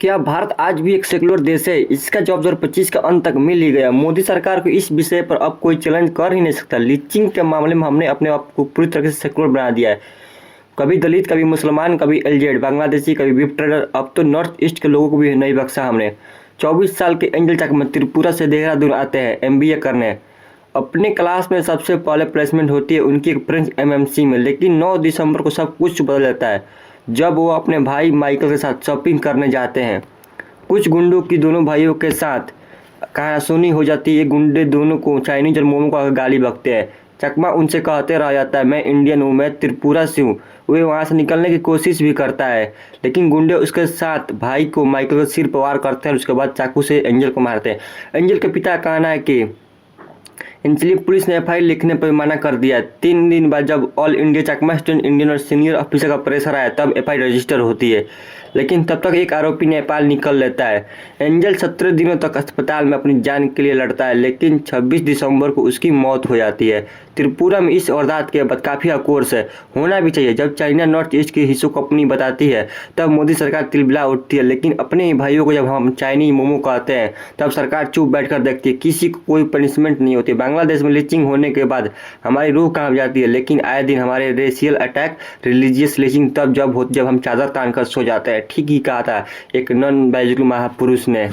क्या भारत आज भी एक सेक्युलर देश है? इसका जवाब 2025 के अंत तक मिल ही गया। मोदी सरकार को इस विषय पर अब कोई चैलेंज कर ही नहीं सकता। लीचिंग के मामले में हमने अपने आप को पूरी तरह से सेक्युलर बना दिया है। कभी दलित, कभी मुसलमान, कभी एलजेड, बांग्लादेशी, कभी विप ट्रेडर, अब तो नॉर्थ ईस्ट के लोगों को भी नहीं बख्शा हमने। 24 साल के एंजल चकमा त्रिपुरा से देहरादून आते हैं एमबीए करने। अपने क्लास में सबसे पहले प्लेसमेंट होती है उनकी एक फ्रेंच एमएमसी में, लेकिन 9 दिसंबर को सब कुछ बदल जाता है जब वो अपने भाई माइकल के साथ शॉपिंग करने जाते हैं। कुछ गुंडों की दोनों भाइयों के साथ कहासुनी हो जाती है। गुंडे दोनों को चाइनीज और मोमो का गाली बकते हैं। चकमा उनसे कहते रह जाता है, मैं इंडियन हूँ, मैं त्रिपुरा से हूँ। वे वहाँ से निकलने की कोशिश भी करता है, लेकिन गुंडे उसके साथ भाई को माइकल के सिर पर वार करते हैं और उसके बाद चाकू से एंजल को मारते हैं। एंजल के पिता का कहना है कि इसलिए पुलिस ने एफआईआर लिखने पर मना कर दिया। 3 दिन बाद जब ऑल इंडिया चकमा स्टूडेंट इंडियन और सीनियर ऑफिसर का प्रेशर आया तब एफआईआर रजिस्टर होती है, लेकिन तब तक एक आरोपी नेपाल निकल लेता है। एंजल 17 दिनों तक अस्पताल में अपनी जान के लिए लड़ता है, लेकिन 26 दिसंबर को उसकी मौत हो जाती है। त्रिपुरा में इस वारदात के बाद काफ़ी आक्रोश है, होना भी चाहिए। जब चाइना नॉर्थ ईस्ट के हिस्सों को अपनी बताती है तब मोदी सरकार तिलबिला उठती है, लेकिन अपने ही भाइयों को जब हम चाइनीज मोमो कहते हैं तब सरकार चुप बैठकर देखती है। किसी को कोई पनिशमेंट नहीं होती। बांग्लादेश में लिचिंग होने के बाद हमारी रूह कांप जाती है, लेकिन आए दिन हमारे रेशियल अटैक, रिलीजियस लिचिंग तब जब होती जब हम चादर तान कर सो जाते हैं। ठीक ही कहा था एक नॉन बायोलॉजिकल महापुरुष ने।